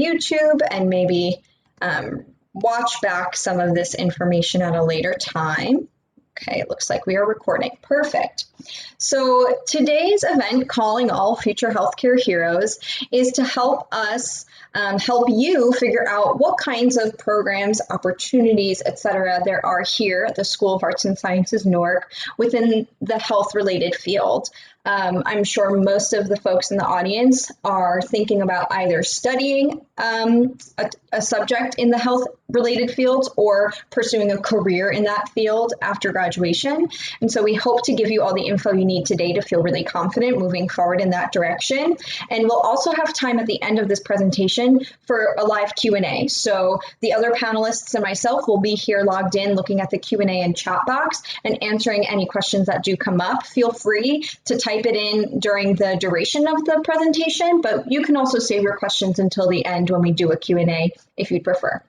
YouTube and maybe watch back some of this information at a later time. Okay, it looks like we are recording. Perfect. So today's event, Calling All Future Healthcare Heroes, is to help us help you figure out what kinds of programs, opportunities, etc. there are here at the School of Arts and Sciences-Newark within the health-related field. I'm sure most of the folks in the audience are thinking about either studying a subject in the health-related fields or pursuing a career in that field after graduation. And so we hope to give you all the info you need today to feel really confident moving forward in that direction. And we'll also have time at the end of this presentation for a live Q&A. So the other panelists and myself will be here logged in looking at the Q&A and chat box and answering any questions that do come up. Feel free to type it in during the duration of the presentation, but you can also save your questions until the end when we do a Q&A if you'd prefer.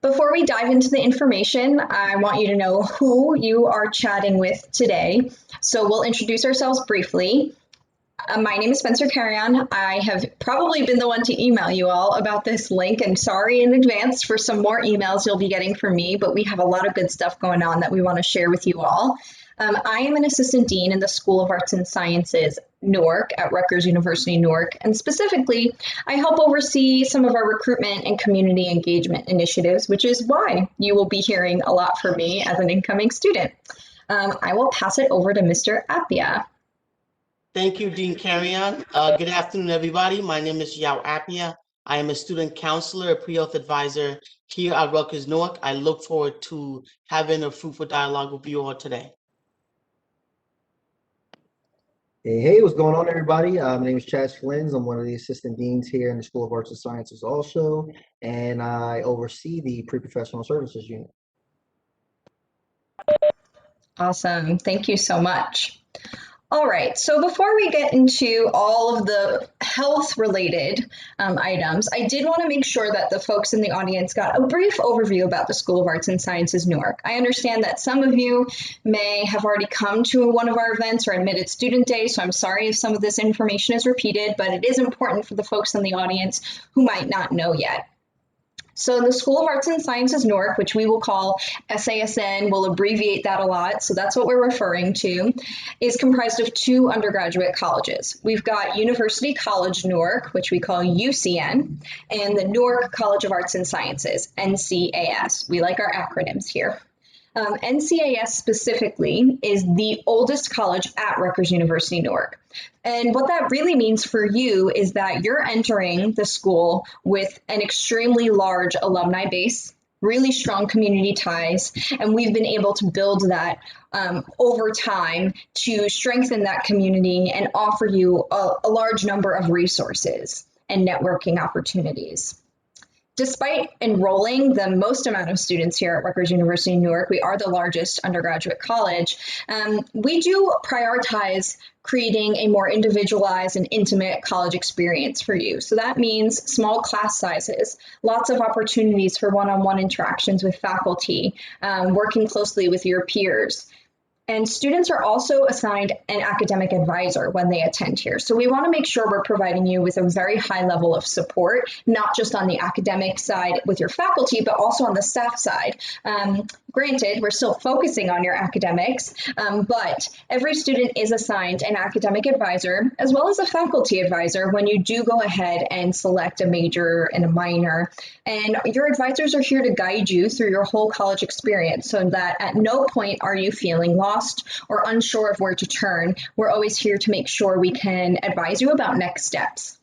Before we dive into the information, I want you to know who you are chatting with today. So we'll introduce ourselves briefly. My name is Spencer Carrion. I have probably been the one to email you all about this link, and sorry in advance for some more emails you'll be getting from me, but we have a lot of good stuff going on that we want to share with you all. I am an assistant dean in the School of Arts and Sciences-Newark at Rutgers University, Newark, and specifically, I help oversee some of our recruitment and community engagement initiatives, which is why you will be hearing a lot from me as an incoming student. I will pass it over to Mr. Appia. Thank you, Dean Carrion. Good afternoon, everybody. My name is Yao Appia. I am a student counselor, a PreHealth advisor here at Rutgers Newark. I look forward to having a fruitful dialogue with you all today. Hey, what's going on, everybody? My name is Chad Flins. I'm one of the assistant deans here in the School of Arts and Sciences also, and I oversee the PreProfessional Services unit. Awesome. Thank you so much. All right, so before we get into all of the health-related items, I did want to make sure that the folks in the audience got a brief overview about the School of Arts and Sciences-Newark. I understand that some of you may have already come to one of our events or admitted student day, so I'm sorry if some of this information is repeated, but it is important for the folks in the audience who might not know yet. So the School of Arts and Sciences-Newark, which we will call SASN, we'll abbreviate that a lot, so that's what we're referring to, is comprised of two undergraduate colleges. We've got University College Newark, which we call UCN, and the Newark College of Arts and Sciences, NCAS. We like our acronyms here. NCAS specifically is the oldest college at Rutgers University, Newark. And what that really means for you is that you're entering the school with an extremely large alumni base, really strong community ties, and we've been able to build that over time to strengthen that community and offer you a large number of resources and networking opportunities. Despite enrolling the most amount of students here at Rutgers University, Newark, we are the largest undergraduate college. We do prioritize creating a more individualized and intimate college experience for you. So that means small class sizes, lots of opportunities for one-on-one interactions with faculty, working closely with your peers. And students are also assigned an academic advisor when they attend here. So we want to make sure we're providing you with a very high level of support, not just on the academic side with your faculty, but also on the staff side. Granted, we're still focusing on your academics, but every student is assigned an academic advisor as well as a faculty advisor when you do go ahead and select a major and a minor. And your advisors are here to guide you through your whole college experience so that at no point are you feeling lost or unsure of where to turn. We're always here to make sure we can advise you about next steps.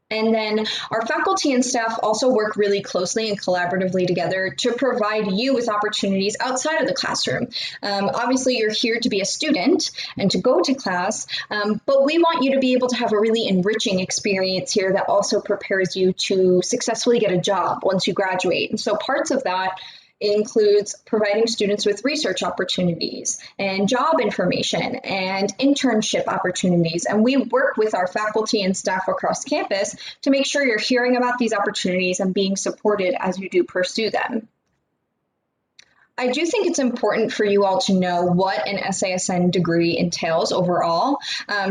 And then our faculty and staff also work really closely and collaboratively together to provide you with opportunities outside of the classroom. Obviously, you're here to be a student and to go to class, but we want you to be able to have a really enriching experience here that also prepares you to successfully get a job once you graduate. And so parts of that includes providing students with research opportunities and job information and internship opportunities. And we work with our faculty and staff across campus to make sure you're hearing about these opportunities and being supported as you do pursue them. I do think it's important for you all to know what an SASN degree entails overall,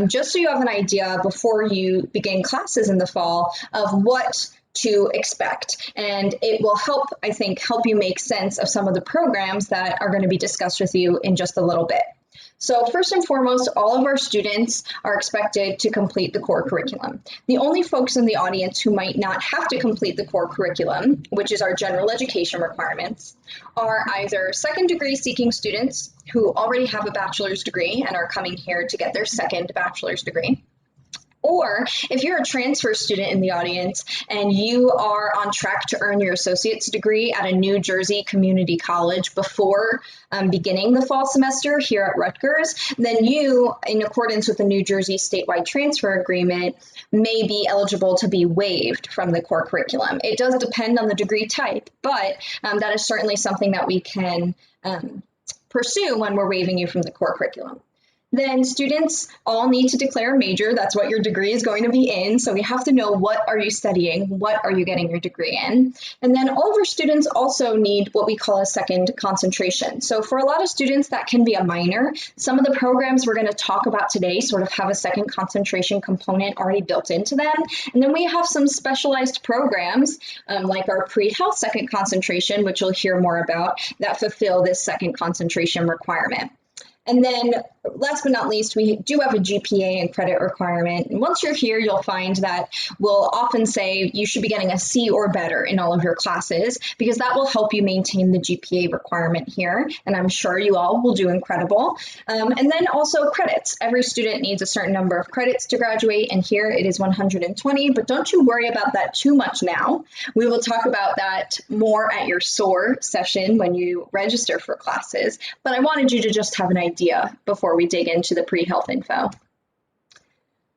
just so you have an idea before you begin classes in the fall of what to expect. And it will help, I think, help you make sense of some of the programs that are going to be discussed with you in just a little bit. So first and foremost, all of our students are expected to complete the core curriculum. The only folks in the audience who might not have to complete the core curriculum, which is our general education requirements, are either second degree seeking students who already have a bachelor's degree and are coming here to get their second bachelor's degree. Or if you're a transfer student in the audience and you are on track to earn your associate's degree at a New Jersey community college before beginning the fall semester here at Rutgers, then you, in accordance with the New Jersey statewide transfer agreement, may be eligible to be waived from the core curriculum. It does depend on the degree type, but that is certainly something that we can pursue when we're waiving you from the core curriculum. Then students all need to declare a major. That's what your degree is going to be in. So we have to know, what are you studying? What are you getting your degree in? And then all of our students also need what we call a second concentration. So for a lot of students, that can be a minor. Some of the programs we're going to talk about today sort of have a second concentration component already built into them. And then we have some specialized programs like our PreHealth second concentration, which you'll hear more about, that fulfill this second concentration requirement. And then last but not least, we do have a GPA and credit requirement. And once you're here, you'll find that we'll often say you should be getting a C or better in all of your classes, because that will help you maintain the GPA requirement here. And I'm sure you all will do incredible. And then also credits. Every student needs a certain number of credits to graduate, and here it is 120, but don't you worry about that too much now. We will talk about that more at your SOAR session when you register for classes, but I wanted you to just have an idea before we dig into the pre-health info.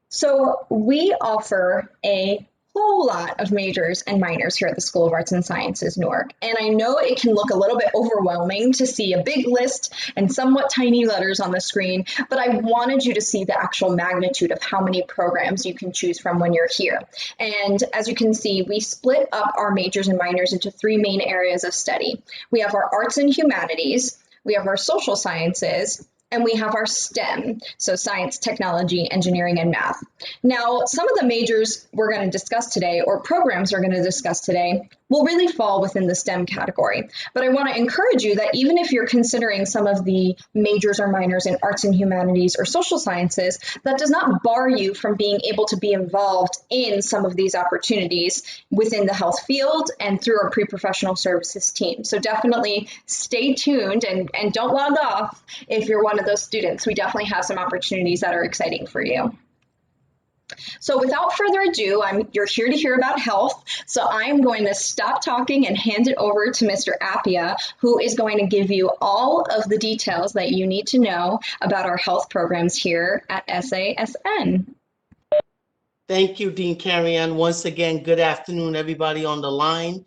So we offer a whole lot of majors and minors here at the School of Arts and Sciences-Newark. And I know it can look a little bit overwhelming to see a big list and somewhat tiny letters on the screen, but I wanted you to see the actual magnitude of how many programs you can choose from when you're here. And as you can see, we split up our majors and minors into three main areas of study. We have our arts and humanities, we have our social sciences, and we have our STEM, so science, technology, engineering, and math. Now, some of the majors we're going to discuss today, or programs we're going to discuss today, will really fall within the STEM category. But I want to encourage you that even if you're considering some of the majors or minors in arts and humanities or social sciences, that does not bar you from being able to be involved in some of these opportunities within the health field and through our pre-professional services team. So definitely stay tuned and don't log off if you're one of those students. We definitely have some opportunities that are exciting for you. So without further ado, you're here to hear about health, so I'm going to stop talking and hand it over to Mr. Appia, who is going to give you all of the details that you need to know about our health programs here at SASN. Thank you, Dean Carrion. Once again, good afternoon, everybody on the line.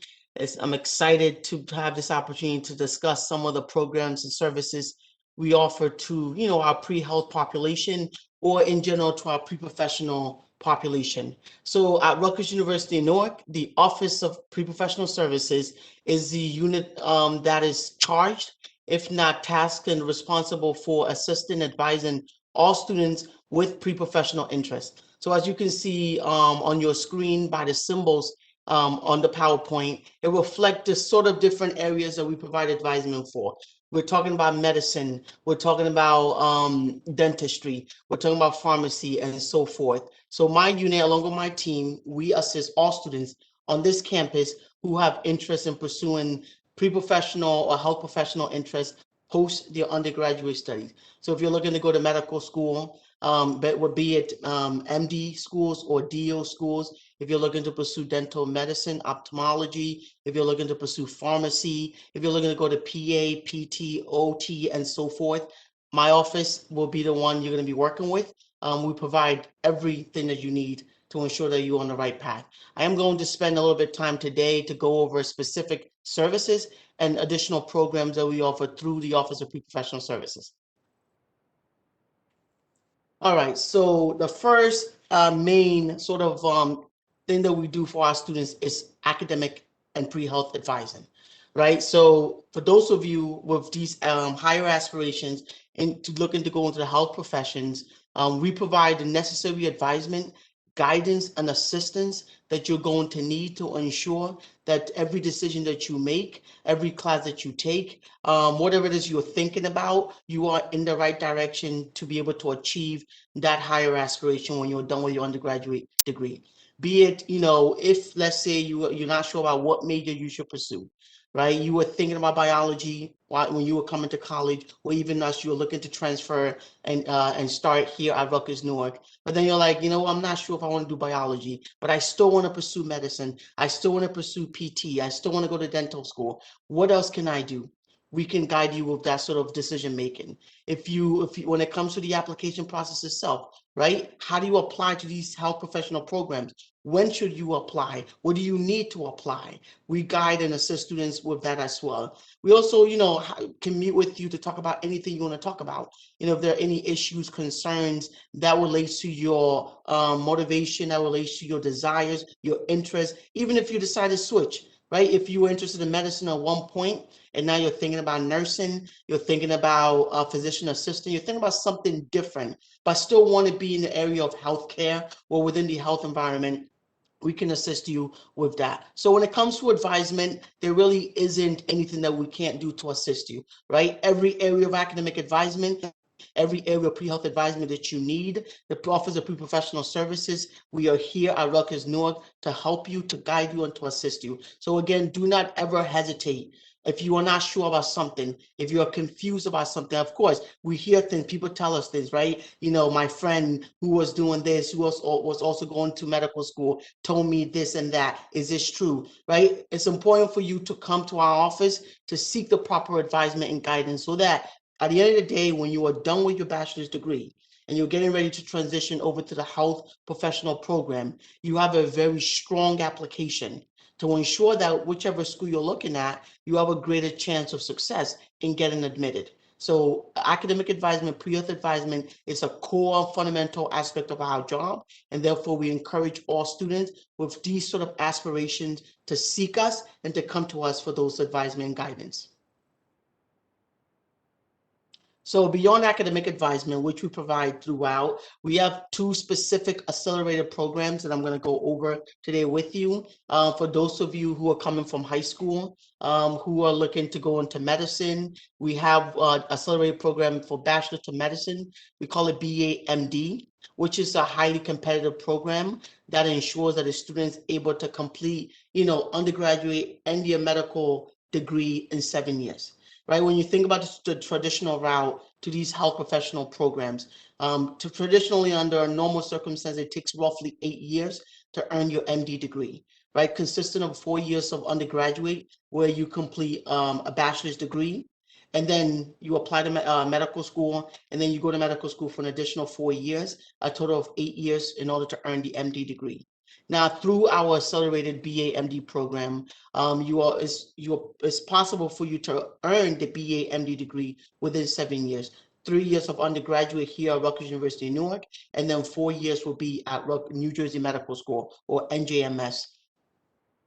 I'm excited to have this opportunity to discuss some of the programs and services we offer to, our pre-health population, or in general to our pre-professional population. So at Rutgers University in Newark, the Office of Pre-Professional Services is the unit that is charged, if not tasked and responsible for assisting, advising all students with pre-professional interest. So as you can see on your screen by the symbols on the PowerPoint, it reflects the sort of different areas that we provide advisement for. We're talking about medicine, we're talking about dentistry, we're talking about pharmacy, and so forth. So my unit, along with my team, we assist all students on this campus who have interest in pursuing pre-professional or health professional interest post their undergraduate studies. So if you're looking to go to medical school, but be it MD schools or DO schools, if you're looking to pursue dental medicine, ophthalmology, if you're looking to pursue pharmacy, if you're looking to go to PA, PT, OT, and so forth, my office will be the one you're going to be working with. We provide everything that you need to ensure that you're on the right path. I am going to spend a little bit of time today to go over specific services and additional programs that we offer through the Office of Pre-Professional Services. All right, so the first main sort of thing that we do for our students is academic and pre-health advising. right? So for those of you with these higher aspirations and looking to go into the health professions, we provide the necessary advisement, guidance, and assistance that you're going to need to ensure that every decision that you make, every class that you take, whatever it is you're thinking about, you are in the right direction to be able to achieve that higher aspiration when you're done with your undergraduate degree. Be it, if let's say you're not sure about what major you should pursue, right? You were thinking about biology when you were coming to college, or even as you were looking to transfer and start here at Rutgers Newark. But then you're like, I'm not sure if I want to do biology, but I still want to pursue medicine. I still want to pursue PT. I still want to go to dental school. What else can I do? We can guide you with that sort of decision making. If you, when it comes to the application process itself, right? How do you apply to these health professional programs? When should you apply? What do you need to apply? We guide and assist students with that as well. We also, can meet with you to talk about anything you want to talk about. If there are any issues, concerns that relates to your motivation, that relates to your desires, your interests, even if you decide to switch, right? If you were interested in medicine at one point and now you're thinking about nursing, you're thinking about a physician assistant, you're thinking about something different, but still want to be in the area of healthcare or within the health environment, we can assist you with that. So when it comes to advisement, there really isn't anything that we can't do to assist you, right? Every area of academic advisement, every area of pre-health advisement that you need, the Office of Pre-Professional Services, we are here at Rutgers Newark to help you, to guide you, and to assist you. So again, do not ever hesitate. If you are not sure about something, if you are confused about something, of course, we hear things, people tell us things, right? My friend who was doing this, who was also going to medical school, told me this and that. Is this true, right? It's important for you to come to our office to seek the proper advisement and guidance so that at the end of the day, when you are done with your bachelor's degree and you're getting ready to transition over to the health professional program, you have a very strong application to ensure that whichever school you're looking at, you have a greater chance of success in getting admitted. So academic advisement, pre-health advisement is a core fundamental aspect of our job, and therefore we encourage all students with these sort of aspirations to seek us and to come to us for those advisement and guidance. So beyond academic advisement, which we provide throughout, we have two specific accelerated programs that I'm going to go over today with you. For those of you who are coming from high school, who are looking to go into medicine, we have an accelerated program for Bachelor to Medicine. We call it BA-MD, which is a highly competitive program that ensures that the student is able to complete, undergraduate and their medical degree in 7 years. Right, when you think about the traditional route to these health professional programs, traditionally under normal circumstances, it takes roughly 8 years to earn your MD degree, right? Consisting of 4 years of undergraduate where you complete a bachelor's degree, and then you apply to medical school, and then you go to medical school for an additional 4 years, a total of 8 years in order to earn the MD degree. Now, through our accelerated BA-MD program, it's possible for you to earn the BA-MD degree within 7 years. 3 years of undergraduate here at Rutgers University in Newark, and then 4 years will be at New Jersey Medical School, or NJMS.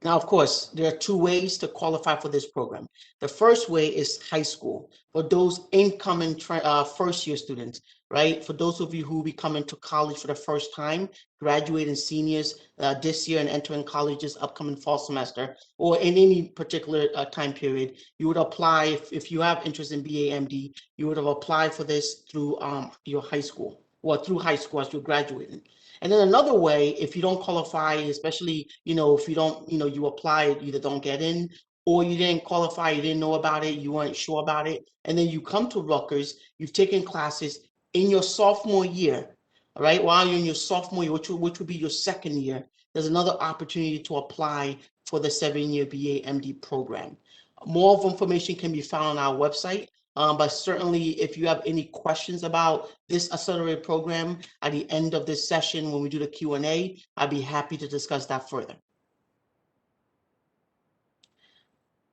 Now, of course, there are two ways to qualify for this program. The first way is high school. For those incoming first-year students, right? For those of you who will be coming to college for the first time, graduating seniors this year and entering college this upcoming fall semester, or in any particular time period, you would apply, if you have interest in BA-MD, you would have applied for this through your high school, or through high school as you're graduating. And then another way, if you don't qualify, especially, if you don't, you apply, you either don't get in, or you didn't qualify, you didn't know about it, you weren't sure about it, and then you come to Rutgers, you've taken classes in your sophomore year, all right? While you're in your sophomore year, which would be your second year, there's another opportunity to apply for the 7-year BA-MD program. More information can be found on our website. But certainly, if you have any questions about this accelerated program at the end of this session, when we do the Q&A, I'd be happy to discuss that further.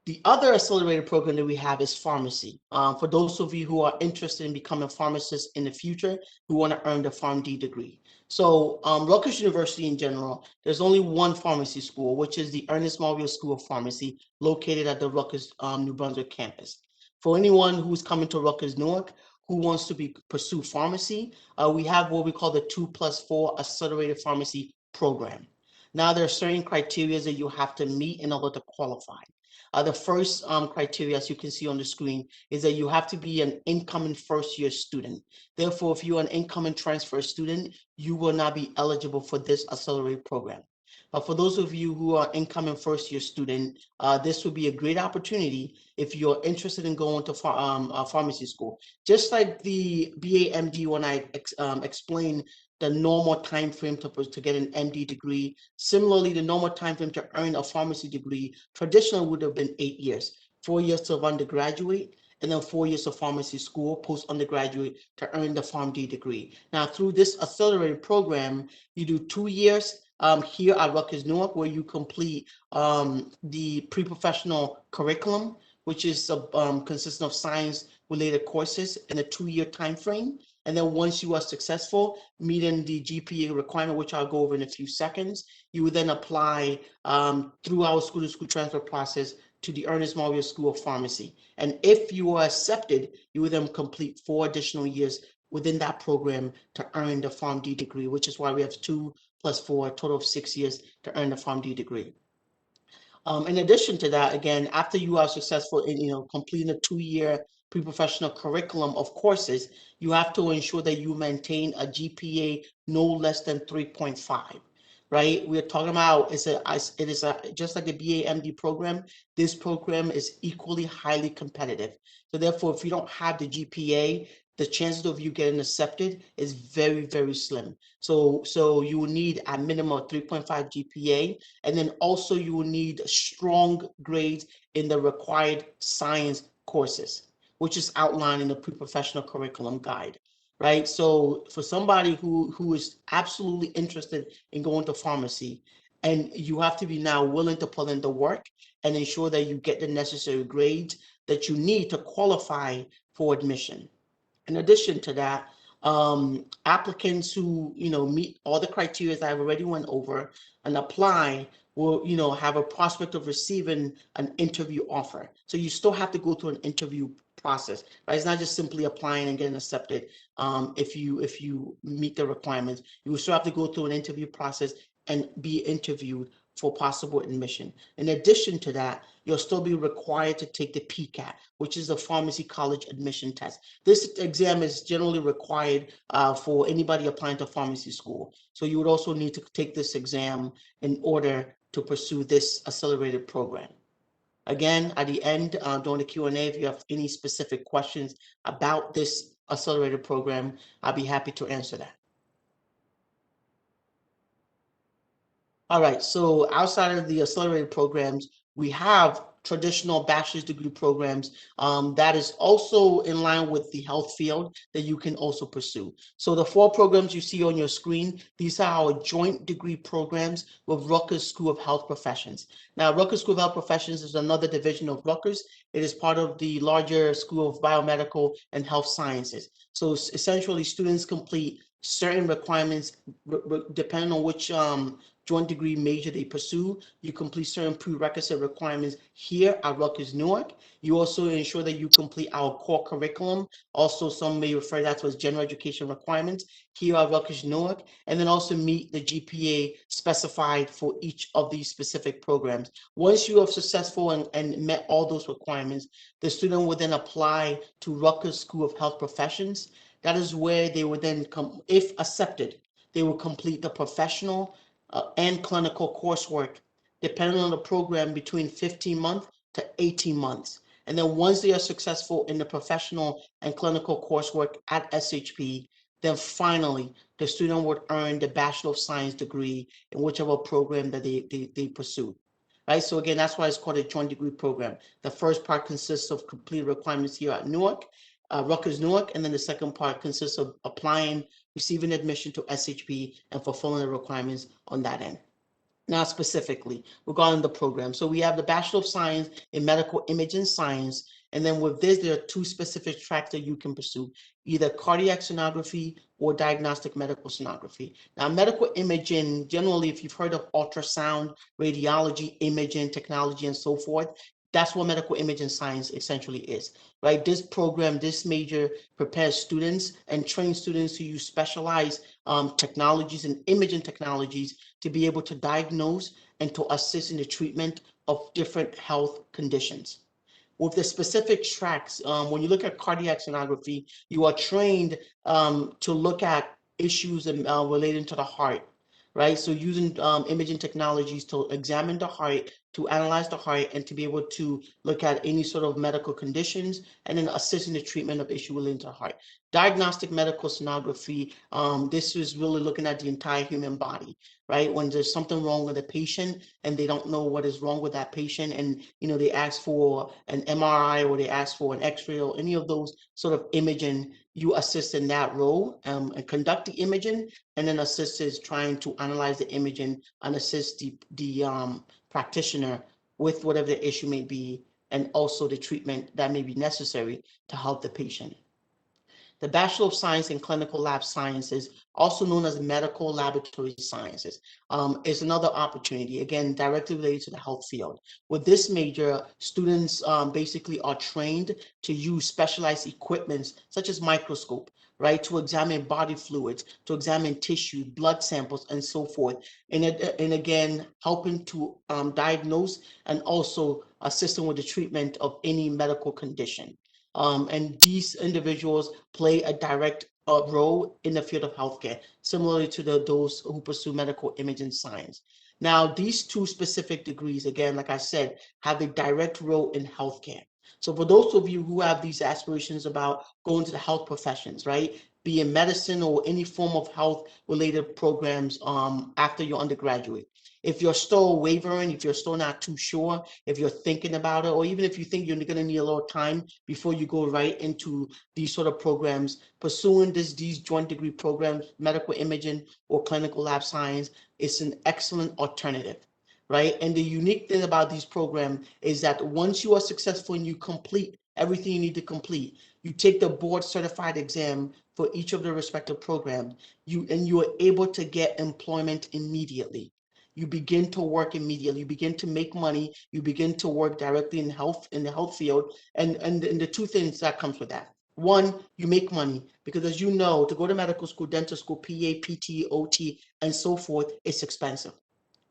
The other accelerated program that we have is pharmacy. For those of you who are interested in becoming pharmacists in the future, who want to earn the PharmD degree. So Rutgers University in general, there's only one pharmacy school, which is the Ernest Marville School of Pharmacy, located at the Rutgers New Brunswick campus. For anyone who's coming to Rutgers Newark who wants to pursue pharmacy, we have what we call the 2+4 accelerated pharmacy program. Now there are certain criteria that you have to meet in order to qualify. The first criteria, as you can see on the screen, is that you have to be an incoming first-year student. Therefore, if you're an incoming transfer student, you will not be eligible for this accelerated program. But for those of you who are incoming first-year student, this would be a great opportunity if you're interested in going to pharmacy school. Just like the BA/MD, when I explained the normal time frame to get an MD degree, similarly, the normal time frame to earn a pharmacy degree traditionally would have been 8 years, 4 years to undergraduate, and then 4 years of pharmacy school, post-undergraduate, to earn the PharmD degree. Now, through this accelerated program, you do 2 years here at Rutgers Newark, where you complete the pre-professional curriculum, which is consisting of science-related courses in a 2-year time frame. And then once you are successful, meeting the GPA requirement, which I'll go over in a few seconds, you would then apply through our school-to-school transfer process to the Ernest Marville School of Pharmacy. And if you are accepted, you would then complete 4 additional years within that program to earn the PharmD degree, which is why we have 2+4, a total of 6 years to earn the PharmD degree. In addition to that, again, after you are successful in completing a 2-year pre-professional curriculum of courses, you have to ensure that you maintain a GPA no less than 3.5. Right? We're talking about it is just like the BA/MD program. This program is equally highly competitive. So therefore, if you don't have the GPA, the chances of you getting accepted is very, very slim. So you will need a minimum of 3.5 GPA, and then also you will need strong grades in the required science courses, which is outlined in the pre-professional curriculum guide. Right. So for somebody who is absolutely interested in going to pharmacy, and you have to be now willing to put in the work and ensure that you get the necessary grades that you need to qualify for admission. In addition to that, applicants who meet all the criteria that I've already went over and apply will have a prospect of receiving an interview offer. So you still have to go through an interview process, right? It's not just simply applying and getting accepted. If you meet the requirements, you will still have to go through an interview process and be interviewed for possible admission. In addition to that, you'll still be required to take the PCAT, which is the Pharmacy College Admission Test. This exam is generally required for anybody applying to pharmacy school. So you would also need to take this exam in order to pursue this accelerated program. Again, at the end, during the Q&A, if you have any specific questions about this accelerated program, I'll be happy to answer that. All right, so outside of the accelerated programs, we have traditional bachelor's degree programs that is also in line with the health field that you can also pursue. So the 4 programs you see on your screen, these are our joint degree programs with Rutgers School of Health Professions. Now, Rutgers School of Health Professions is another division of Rutgers. It is part of the larger School of Biomedical and Health Sciences. So essentially, students complete certain requirements depending on which joint degree major they pursue. You complete certain prerequisite requirements here at Rutgers Newark. You also ensure that you complete our core curriculum. Also, some may refer that to as general education requirements here at Rutgers Newark, and then also meet the GPA specified for each of these specific programs. Once you are successful and met all those requirements, the student would then apply to Rutgers School of Health Professions. That is where they would then come, if accepted, they will complete the professional and clinical coursework, depending on the program, between 15 months to 18 months. And then once they are successful in the professional and clinical coursework at SHP, then finally the student would earn the Bachelor of Science degree in whichever program that they pursue. Right, so again, that's why it's called a joint degree program. The first part consists of complete requirements here at Newark, Rutgers Newark, and then the second part consists of applying, receiving admission to SHP, and fulfilling the requirements on that end. Now, specifically regarding the program, so we have the Bachelor of Science in Medical Imaging Science, And then with this, there are two specific tracks that you can pursue, either cardiac sonography or diagnostic medical sonography. Now, medical imaging, generally, if you've heard of ultrasound, radiology, imaging technology, and so forth, that's what medical imaging science essentially is, right? This program, this major prepares students and trains students to use specialized technologies and imaging technologies to be able to diagnose and to assist in the treatment of different health conditions. With the specific tracks, when you look at cardiac sonography, you are trained to look at issues relating to the heart, right? So using imaging technologies to examine the heart, to analyze the heart, and to be able to look at any sort of medical conditions, and then assist in the treatment of issue relating to the heart. Diagnostic medical sonography, this is really looking at the entire human body, right? When there's something wrong with a patient and they don't know what is wrong with that patient, and they ask for an MRI or they ask for an X-ray or any of those sort of imaging, you assist in that role and conduct the imaging, and then assist is trying to analyze the imaging and assist the practitioner with whatever the issue may be, and also the treatment that may be necessary to help the patient. The Bachelor of Science in Clinical Lab Sciences, also known as Medical Laboratory Sciences, is another opportunity, again, directly related to the health field. With this major, students basically are trained to use specialized equipments such as microscope, right, to examine body fluids, to examine tissue, blood samples, and so forth. And again, helping to diagnose and also assisting with the treatment of any medical condition. And these individuals play a direct role in the field of healthcare, similarly to those who pursue medical imaging science. Now, these two specific degrees, again, like I said, have a direct role in healthcare. So for those of you who have these aspirations about going to the health professions, right, be in medicine or any form of health related programs after your undergraduate, if you're still wavering, if you're still not too sure, if you're thinking about it, or even if you think you're going to need a little time before you go right into these sort of programs, pursuing these joint degree programs, medical imaging or clinical lab science, is an excellent alternative, right? And the unique thing about these programs is that once you are successful and you complete everything you need to complete, you take the board certified exam for each of the respective programs, you are able to get employment immediately. You begin to work immediately. You begin to make money. You begin to work directly in the health field. And the two things that comes with that. One, you make money because, as you know, to go to medical school, dental school, PA, PT, OT, and so forth, it's expensive,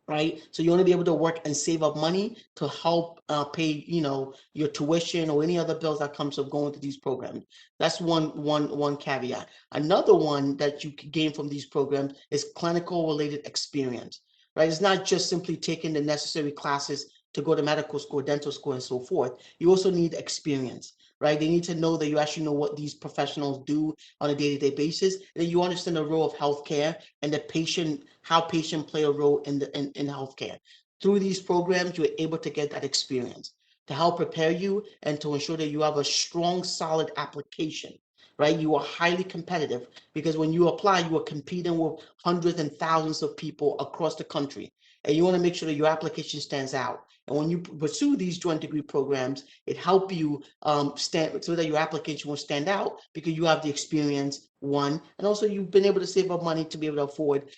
right? So you want to be able to work and save up money to help pay, your tuition or any other bills that comes of going to these programs. That's one caveat. Another one that you can gain from these programs is clinical related experience, right? It's not just simply taking the necessary classes to go to medical school, dental school, and so forth. You also need experience, right? They need to know that you actually know what these professionals do on a day-to-day basis, and you understand the role of healthcare and the patient, how patient play a role in healthcare. Through these programs, you're able to get that experience to help prepare you and to ensure that you have a strong, solid application, right? You are highly competitive because when you apply, you are competing with hundreds and thousands of people across the country. And you want to make sure that your application stands out. And when you pursue these joint degree programs, it helps you stand so that your application will stand out because you have the experience, one, and also you've been able to save up money to be able to afford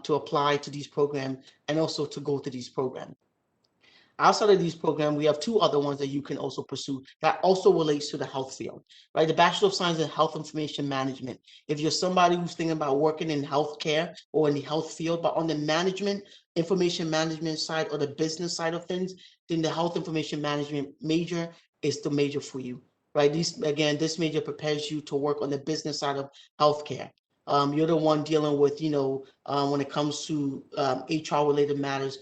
to apply to these programs and also to go to these programs. Outside of these programs, we have two other ones that you can also pursue that also relates to the health field, right? The Bachelor of Science in Health Information Management. If you're somebody who's thinking about working in healthcare or in the health field, but on the management, information management side or the business side of things, then the health information management major is the major for you, right? This major prepares you to work on the business side of healthcare. You're the one dealing with, when it comes to HR related matters,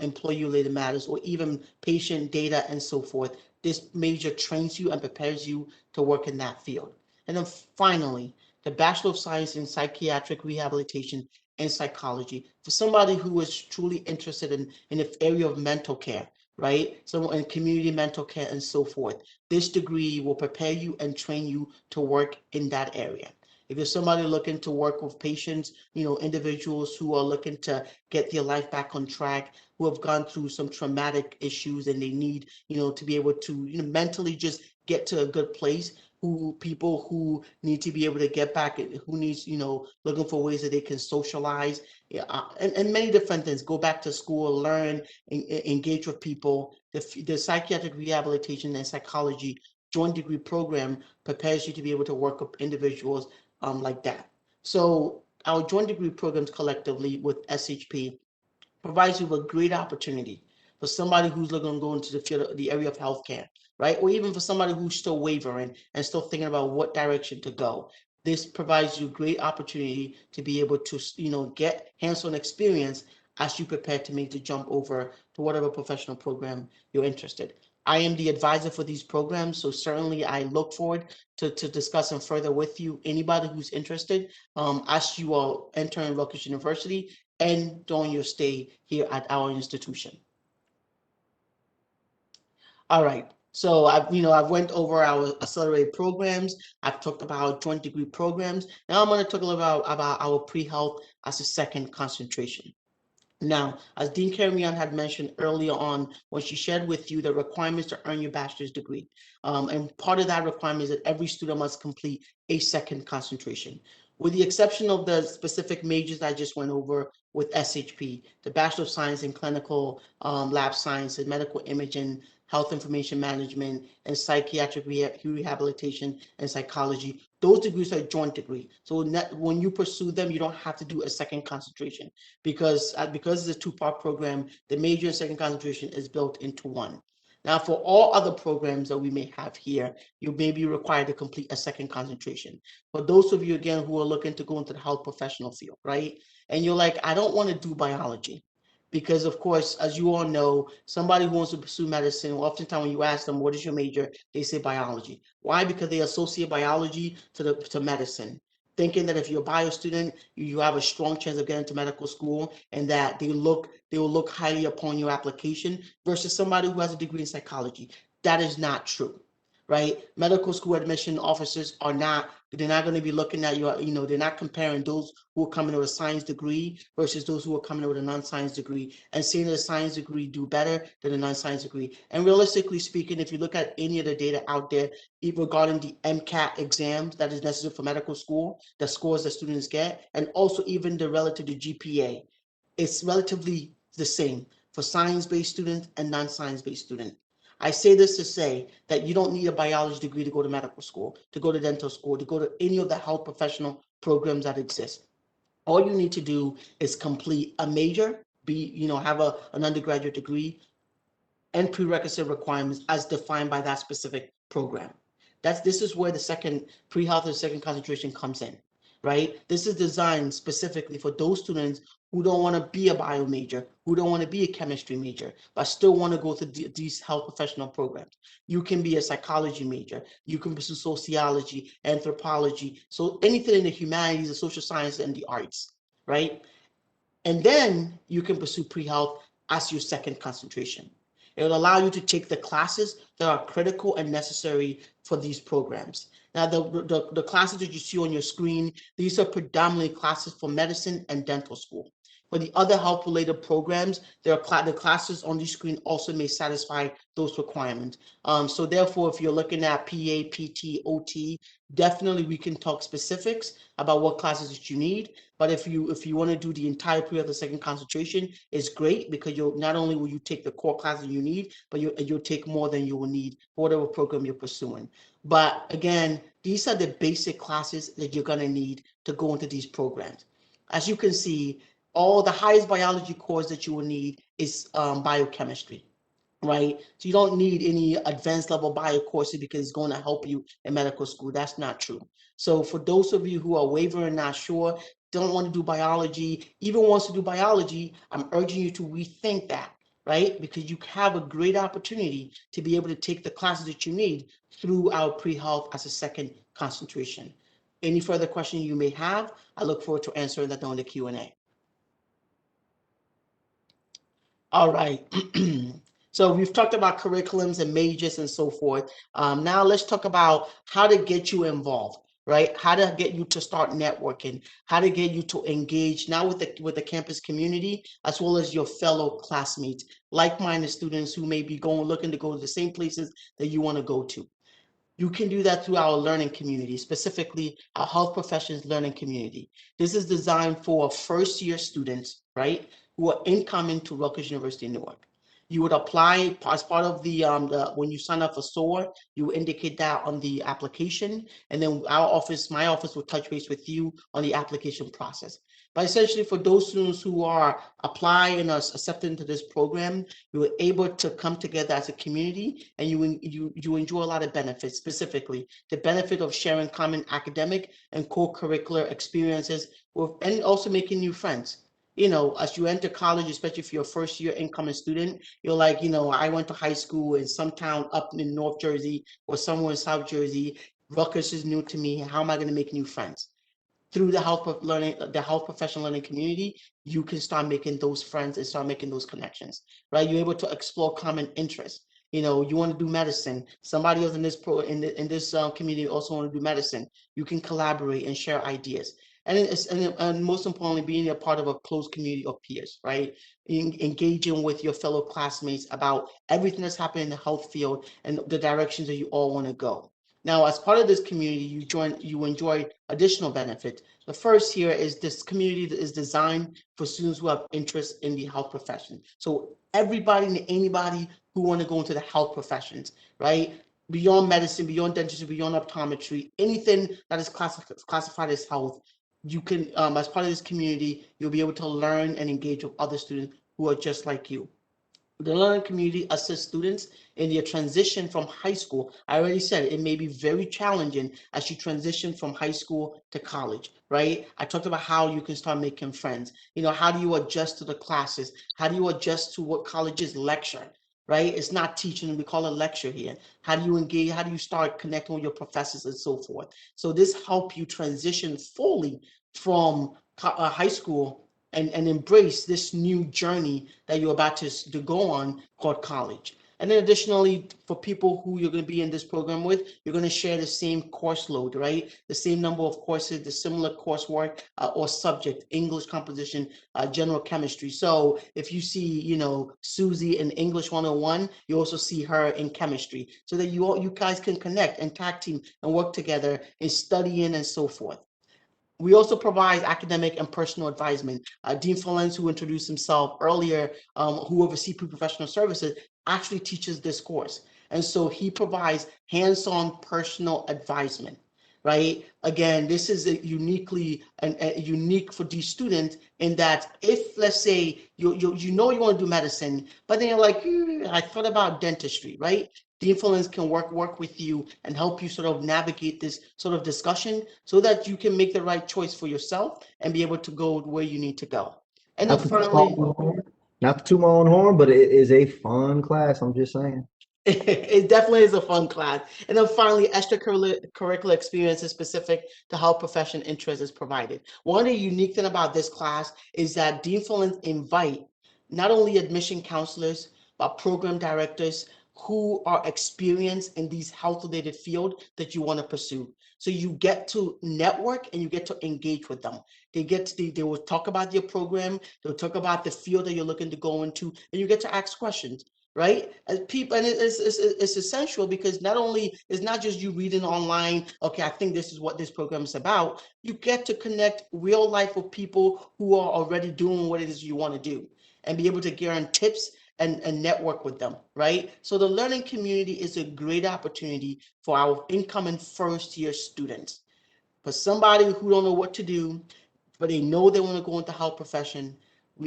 employee related matters, or even patient data and so forth. This major trains you and prepares you to work in that field. And then finally, the Bachelor of Science in Psychiatric Rehabilitation and Psychology for somebody who is truly interested in the area of mental care, right? So in community mental care and so forth. This degree will prepare you and train you to work in that area. If you're somebody looking to work with patients, individuals who are looking to get their life back on track, who have gone through some traumatic issues and they need, to be able to, mentally just get to a good place, people who need to be able to get back, who needs, looking for ways that they can socialize, yeah, and many different things, go back to school, learn, engage with people. The psychiatric rehabilitation and psychology joint degree program prepares you to be able to work with individuals like that. So our joint degree programs collectively with SHP provides you with a great opportunity for somebody who's looking to go into the field, the area of healthcare, right? Or even for somebody who's still wavering and still thinking about what direction to go. This provides you great opportunity to be able to, get hands-on experience as you prepare to make the jump over to whatever professional program you're interested. I am the advisor for these programs, so certainly I look forward to discussing further with you. Anybody who's interested, as you are entering Rutgers University, and during your stay here at our institution. All right. So I've went over our accelerated programs. I've talked about joint degree programs. Now I'm going to talk a little about our pre-health as a second concentration. Now, as Dean Carrion had mentioned earlier on, when she shared with you the requirements to earn your bachelor's degree, and part of that requirement is that every student must complete a second concentration. With the exception of the specific majors I just went over with SHP, the Bachelor of Science in Clinical Lab Sciences, Medical Imaging, Health Information Management, and Psychiatric Rehabilitation and Psychology, those degrees are joint degree. So when you pursue them, you don't have to do a second concentration because it's a two-part program, the major and second concentration is built into one. Now, for all other programs that we may have here, you may be required to complete a second concentration. For those of you, again, who are looking to go into the health professional field, right? And you're like, I don't want to do biology. Because, of course, as you all know, somebody who wants to pursue medicine, oftentimes when you ask them, what is your major? They say biology. Why? Because they associate biology to medicine, thinking that if you're a bio student, you have a strong chance of getting to medical school, and that they will look highly upon your application versus somebody who has a degree in psychology. That is not true, right? Medical school admission officers they're not going to be looking at your, they're not comparing those who are coming with a science degree versus those who are coming with a non-science degree and saying that a science degree do better than a non-science degree. And realistically speaking, if you look at any of the data out there regarding the MCAT exams that is necessary for medical school, the scores that students get, and also even the relative to GPA, it's relatively the same for science-based students and non-science-based students. I say this to say that you don't need a biology degree to go to medical school, to go to dental school, to go to any of the health professional programs that exist. All you need to do is complete a major, have an undergraduate degree, and prerequisite requirements as defined by that specific program. This is where the second pre-health and second concentration comes in, right? This is designed specifically for those students who don't want to be a bio major, who don't want to be a chemistry major, but still want to go to these health professional programs. You can be a psychology major, you can pursue sociology, anthropology, so anything in the humanities, the social sciences, and the arts, right? And then you can pursue pre-health as your second concentration. It will allow you to take the classes that are critical and necessary for these programs. Now, the classes that you see on your screen, these are predominantly classes for medicine and dental school. For the other health-related programs, the classes on the screen also may satisfy those requirements. So therefore, if you're looking at PA, PT, OT, definitely we can talk specifics about what classes that you need. But if you want to do the entire period of the second concentration, it's great because not only will you take the core classes you need, but you'll take more than you will need for whatever program you're pursuing. But again, these are the basic classes that you're going to need to go into these programs. As you can see, all the highest biology course that you will need is biochemistry, right? So you don't need any advanced level bio courses because it's going to help you in medical school. That's not true. So for those of you who are wavering, not sure, don't want to do biology, even wants to do biology, I'm urging you to rethink that, right? Because you have a great opportunity to be able to take the classes that you need through our pre-health as a second concentration. Any further questions you may have, I look forward to answering that during the Q&A. All right. So we've talked about curriculums and majors and so forth. Now let's talk about how to get you involved, right? How to get you to start networking, how to get you to engage now with the campus community, as well as your fellow classmates, like-minded students who may be looking to go to the same places that you want to go to. You can do that through our learning community, specifically our health professions learning community. This is designed for first-year students, right, who are incoming to Rutgers University in Newark. You would apply as part of the when you sign up for SOAR, you indicate that on the application, and then my office will touch base with you on the application process. But essentially, for those students who are applying and are accepted into this program, you are able to come together as a community, and you enjoy a lot of benefits, specifically the benefit of sharing common academic and co-curricular experiences and also making new friends. As you enter college, especially if you're a first year incoming student, you're like, I went to high school in some town up in North Jersey or somewhere in South Jersey. Rutgers is new to me. How am I going to make new friends? Through the health professional learning community, you can start making those friends and start making those connections, right? You're able to explore common interests. You want to do medicine. Somebody else in this community also want to do medicine. You can collaborate and share ideas. And most importantly, being a part of a close community of peers, right? Engaging with your fellow classmates about everything that's happening in the health field and the directions that you all want to go. Now, as part of this community, you enjoy additional benefits. The first here is this community that is designed for students who have interest in the health profession. So everybody and anybody who want to go into the health professions, right? Beyond medicine, beyond dentistry, beyond optometry, anything that is classified as health, you can, as part of this community, you'll be able to learn and engage with other students who are just like you. The learning community assists students in their transition from high school. I already said it may be very challenging as you transition from high school to college, right? I talked about how you can start making friends. How do you adjust to the classes? How do you adjust to what colleges lecture, right? It's not teaching, we call it lecture here. How do you engage? How do you start connecting with your professors and so forth? So this helps you transition fully from high school and embrace this new journey that you're about to go on called college. And then additionally, for people who you're going to be in this program with, you're going to share the same course load, right? The same number of courses, the similar coursework or subject, English composition, general chemistry. So if you see, Susie in English 101, you also see her in chemistry, so that you guys can connect and tag team and work together in studying and so forth. We also provide academic and personal advisement. Dean Flens, who introduced himself earlier, who oversees PreProfessional Services, actually teaches this course. And so he provides hands-on personal advisement, right? Again, this is unique for these students in that if, let's say, you want to do medicine, but then you're like, I thought about dentistry, right? The influence can work with you and help you sort of navigate this sort of discussion so that you can make the right choice for yourself and be able to go where you need to go. And then finally, not to toot my own horn, but it is a fun class. I'm just saying. it definitely is a fun class. And then finally, extracurricular experiences specific to health profession interest is provided. One of the unique thing about this class is that Dean Flens invite not only admission counselors, but program directors who are experienced in these health-related field that you want to pursue. So you get to network and you get to engage with them. They will talk about your program, they'll talk about the field that you're looking to go into, and you get to ask questions, right? As people, and it's essential because it's not just you reading online, okay, I think this is what this program is about. You get to connect real life with people who are already doing what it is you want to do and be able to guarantee tips and network with them, right? So the learning community is a great opportunity for our incoming first year students. For somebody who don't know what to do, but they know they want to go into health profession,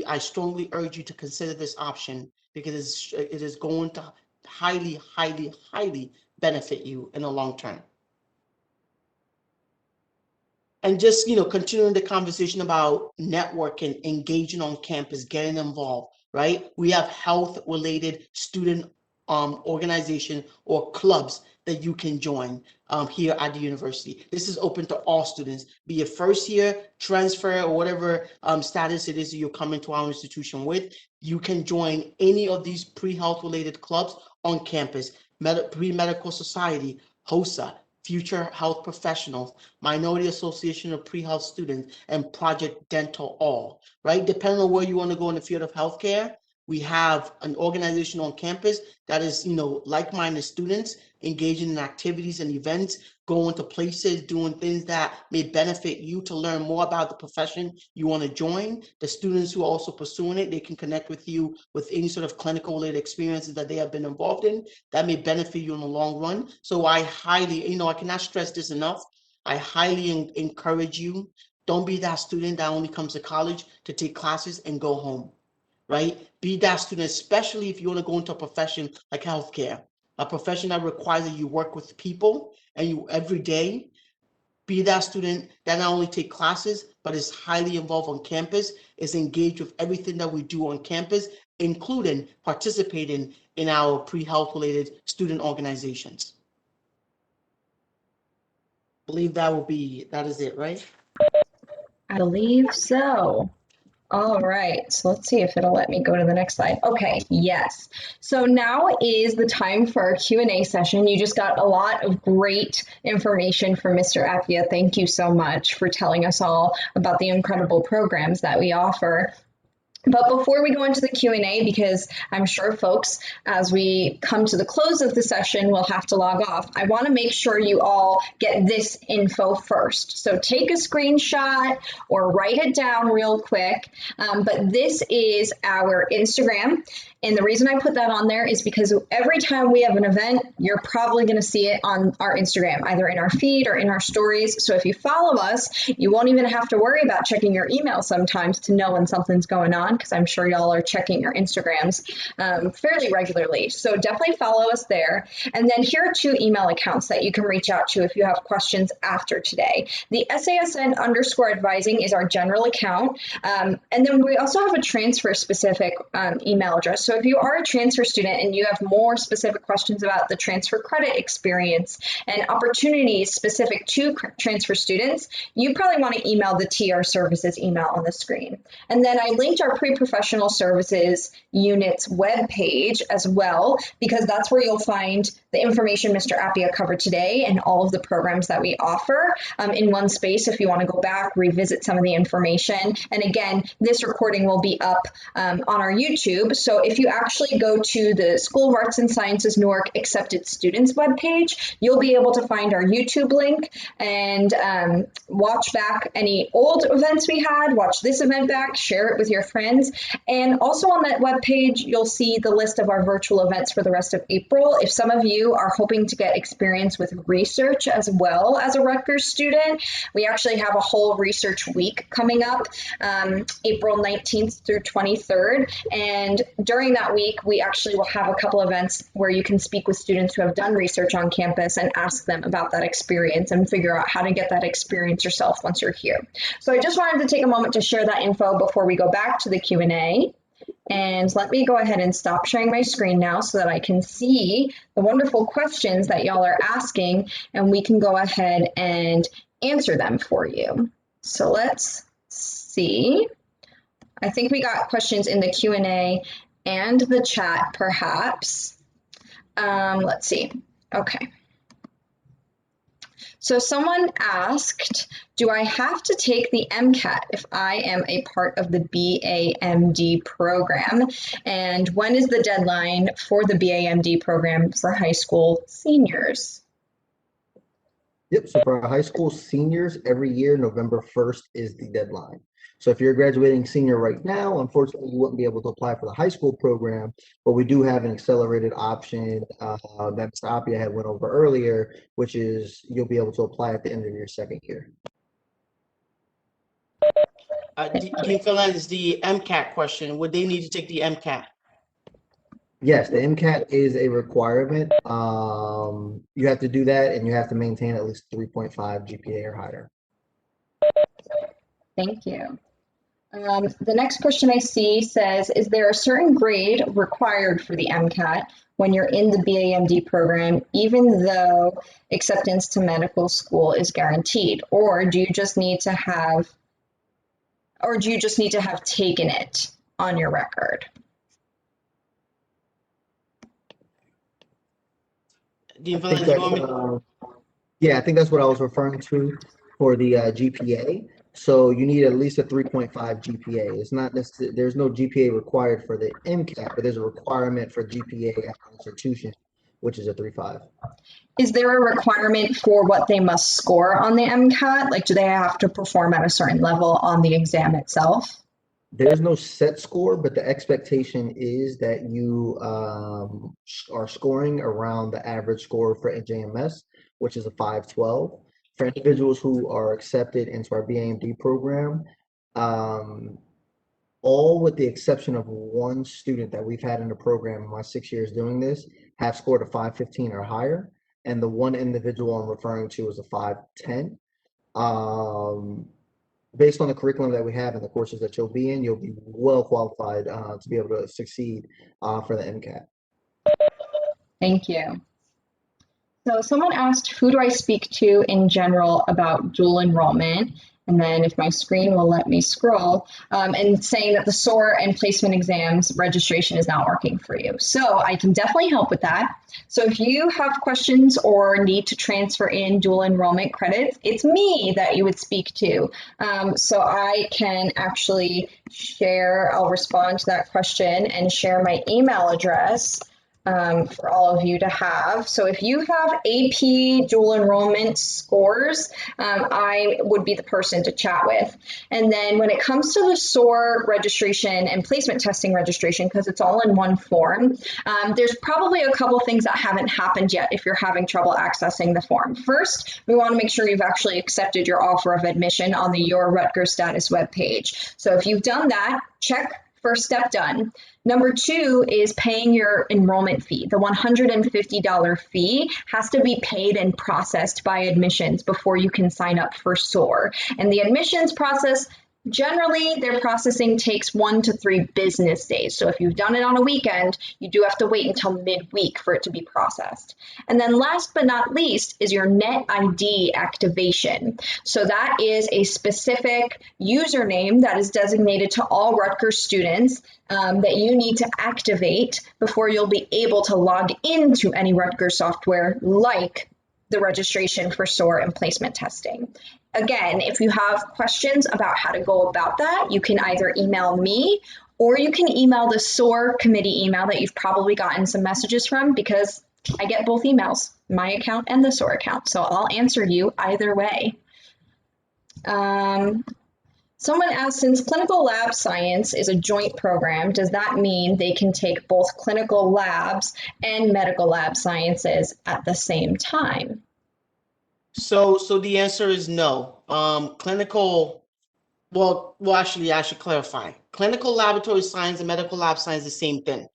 I strongly urge you to consider this option because it is going to highly, highly, highly benefit you in the long term. And just, continuing the conversation about networking, engaging on campus, getting involved, right? We have health-related student organization or clubs that you can join here at the university. This is open to all students, be it first year, transfer, or whatever status it is that you're coming to our institution with. You can join any of these pre-health related clubs on campus, Pre-Medical Society, HOSA, Future Health Professionals, Minority Association of Pre-Health Students, and Project Dental All, right? Depending on where you want to go in the field of healthcare, we have an organization on campus that is, like-minded students engaging in activities and events, going to places, doing things that may benefit you to learn more about the profession you want to join. The students who are also pursuing it, they can connect with you with any sort of clinical related experiences that they have been involved in that may benefit you in the long run. So I highly, I cannot stress this enough. I highly encourage you. Don't be that student that only comes to college to take classes and go home, right? Be that student, especially if you want to go into a profession like healthcare, a profession that requires that you work with people and you every day. Be that student that not only take classes, but is highly involved on campus, is engaged with everything that we do on campus, including participating in our pre-health related student organizations. I believe that is it, right? I believe so. All right, so let's see if it'll let me go to the next slide. Okay, yes. So now is the time for our Q&A session. You just got a lot of great information from Mr. Appia. Thank you so much for telling us all about the incredible programs that we offer. But before we go into the Q&A, because I'm sure folks, as we come to the close of the session, will have to log off, I want to make sure you all get this info first. So take a screenshot or write it down real quick. But this is our Instagram. And the reason I put that on there is because every time we have an event, you're probably going to see it on our Instagram, either in our feed or in our stories. So if you follow us, you won't even have to worry about checking your email sometimes to know when something's going on, because I'm sure y'all are checking your Instagrams fairly regularly. So definitely follow us there. And then here are 2 email accounts that you can reach out to if you have questions after today. The SASN_advising is our general account. And then we also have a transfer specific email address. So if you are a transfer student and you have more specific questions about the transfer credit experience and opportunities specific to transfer students, you probably want to email the TR Services email on the screen. And then I linked our PreProfessional Services unit's webpage as well, because that's where you'll find the information Mr. Appia covered today and all of the programs that we offer in one space if you want to go back, revisit some of the information. And again, this recording will be up on our YouTube. So if you actually go to the School of Arts and Sciences-Newark Accepted Students webpage, you'll be able to find our YouTube link and watch back any old events we had, watch this event back, share it with your friends. And also on that webpage, you'll see the list of our virtual events for the rest of April. If some of you are hoping to get experience with research as well as a Rutgers student, we actually have a whole research week coming up, April 19th through 23rd. And during that week, we actually will have a couple events where you can speak with students who have done research on campus and ask them about that experience and figure out how to get that experience yourself once you're here. So I just wanted to take a moment to share that info before we go back to the Q&A. And let me go ahead and stop sharing my screen now so that I can see the wonderful questions that y'all are asking, and we can go ahead and answer them for you. So let's see. I think we got questions in the Q&A and the chat, perhaps. Let's see. Okay. So someone asked, do I have to take the MCAT if I am a part of the BAMD program? And when is the deadline for the BAMD program for high school seniors? Yep, so for our high school seniors, every year, November 1st is the deadline. So if you're a graduating senior right now, unfortunately, you wouldn't be able to apply for the high school program, but we do have an accelerated option that Mr. Appia had went over earlier, which is you'll be able to apply at the end of your 2nd year. Dean Philens, the MCAT question, would they need to take the MCAT? Yes, the MCAT is a requirement. You have to do that, and you have to maintain at least 3.5 GPA or higher. Thank you. The next question I see says, is there a certain grade required for the MCAT when you're in the BAMD program, even though acceptance to medical school is guaranteed? Or do you just need to have taken it on your record? Dean Philens, yeah, I think that's what I was referring to for the GPA. So you need at least a 3.5 GPA. It's not necessarily, there's no GPA required for the MCAT, but there's a requirement for GPA at the institution, which is a 3.5. Is there a requirement for what they must score on the MCAT? Like, do they have to perform at a certain level on the exam itself? There's no set score, but the expectation is that you are scoring around the average score for a JMS, which is a 512. For individuals who are accepted into our BAMD program, um, all with the exception of one student that we've had in the program in my 6 years doing this, have scored a 515 or higher. And the one individual I'm referring to is a 510. Um, Based on the curriculum that we have and the courses that you'll be in, you'll be well qualified to be able to succeed for the MCAT. Thank you. So someone asked, who do I speak to in general about dual enrollment? And then if my screen will let me scroll, and saying that the SOAR and placement exams registration is not working for you. So I can definitely help with that. So if you have questions or need to transfer in dual enrollment credits, it's me that you would speak to. So I can actually share, I'll respond to that question and share my email address for all of you to have. So if you have AP dual enrollment scores, I would be the person to chat with. And then when it comes to the SOAR registration and placement testing registration, because it's all in one form, there's probably a couple things that haven't happened yet if you're having trouble accessing the form. First, we want to make sure you've actually accepted your offer of admission on the Your Rutgers Status webpage. So if you've done that, check. First step done. Number two is paying your enrollment fee. The $150 fee has to be paid and processed by admissions before you can sign up for SOAR. And the admissions process, generally, their processing takes 1 to 3 business days. So if you've done it on a weekend, you do have to wait until midweek for it to be processed. And then last but not least is your Net ID activation. So that is a specific username that is designated to all Rutgers students that you need to activate before you'll be able to log into any Rutgers software like the registration for SOAR and placement testing. Again, if you have questions about how to go about that, you can either email me or you can email the SOAR committee email that you've probably gotten some messages from, because I get both emails, my account and the SOAR account. So I'll answer you either way. Someone asked, since clinical lab science is a joint program, does that mean they can take both clinical labs and medical lab sciences at the same time? So the answer is no. Actually, I should clarify. Clinical laboratory science and medical lab science is the same thing,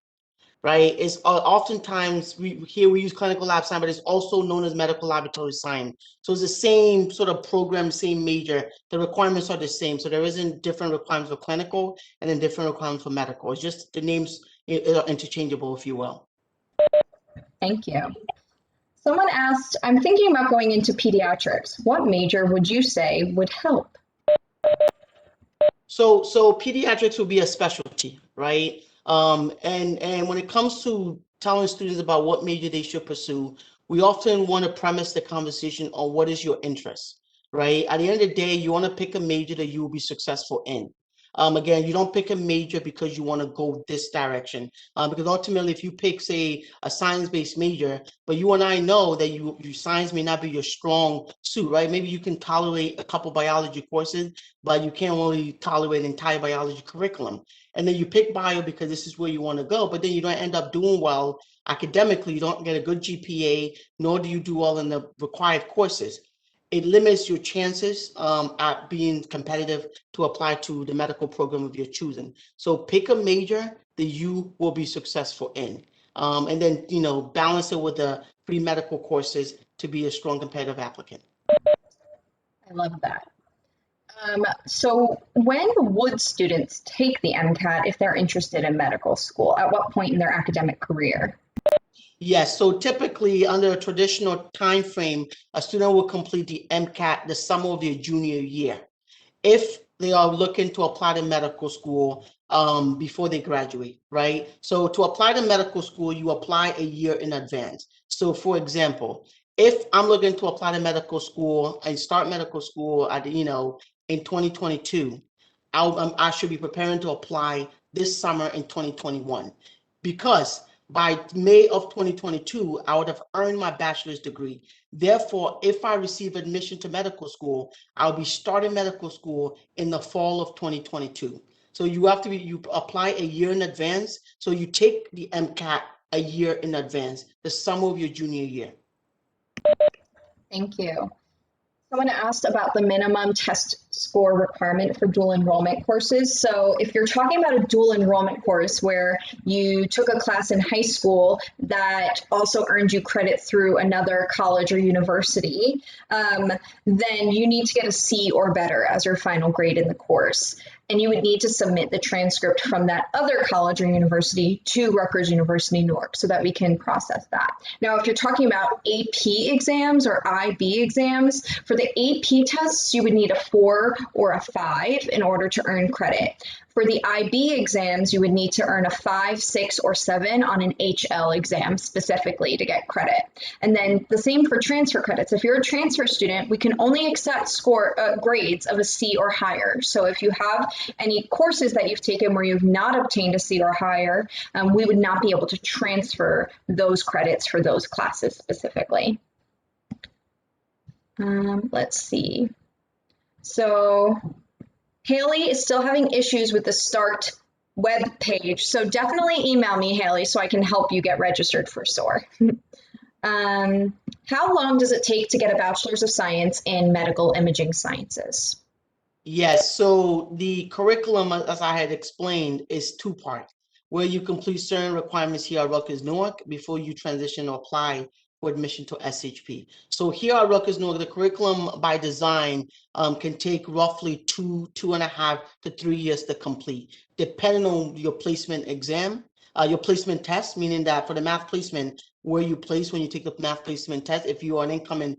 right? It's oftentimes we use clinical lab science, but it's also known as medical laboratory science. So it's the same sort of program, same major. The requirements are the same. So there isn't different requirements for clinical and then different requirements for medical. It's just the names are interchangeable, if you will. Thank you. Someone asked, I'm thinking about going into pediatrics. What major would you say would help? So pediatrics will be a specialty, right? And when it comes to telling students about what major they should pursue, we often want to premise the conversation on what is your interest, right? At the end of the day, you want to pick a major that you will be successful in. Again, you don't pick a major because you want to go this direction. Because ultimately, if you pick, say, a science-based major, but you and I know that your science may not be your strong suit, right? Maybe you can tolerate a couple biology courses, but you can't really tolerate an entire biology curriculum. And then you pick bio because this is where you want to go, but then you don't end up doing well academically. You don't get a good GPA, nor do you do well in the required courses. It limits your chances at being competitive to apply to the medical program of your choosing. So pick a major that you will be successful in. And then, balance it with the free medical courses to be a strong competitive applicant. I love that. So when would students take the MCAT if they're interested in medical school? At what point in their academic career? Yes, so typically under a traditional time frame, a student will complete the MCAT the summer of their junior year, if they are looking to apply to medical school before they graduate, right? So to apply to medical school, you apply a year in advance. So for example, if I'm looking to apply to medical school and start medical school at in 2022, I should be preparing to apply this summer in 2021, because by May of 2022, I would have earned my bachelor's degree. Therefore, if I receive admission to medical school, I'll be starting medical school in the fall of 2022. So you apply a year in advance. So you take the MCAT a year in advance, the summer of your junior year. Thank you. Someone asked about the minimum test score requirement for dual enrollment courses. So if you're talking about a dual enrollment course where you took a class in high school that also earned you credit through another college or university, then you need to get a C or better as your final grade in the course. And you would need to submit the transcript from that other college or university to Rutgers University Newark so that we can process that. Now, if you're talking about AP exams or IB exams, for the AP tests, you would need a 4 or a 5 in order to earn credit. For the IB exams, you would need to earn a 5, 6, or 7 on an HL exam specifically to get credit. And then the same for transfer credits. If you're a transfer student, we can only accept grades of a C or higher. So if you have any courses that you've taken where you've not obtained a C or higher, we would not be able to transfer those credits for those classes specifically. Let's see. So Haley is still having issues with the START web page. So definitely email me, Haley, so I can help you get registered for SOAR. How long does it take to get a Bachelor's of Science in Medical Imaging Sciences? Yes, so the curriculum, as I had explained, is two-part, where you complete certain requirements here at Rutgers Newark before you transition or apply for admission to SHP. So here at Rutgers Newark, the curriculum by design can take roughly 2.5 to 3 years to complete, depending on your placement exam, your placement test, meaning that for the math placement, where you place when you take the math placement test, if you are an incoming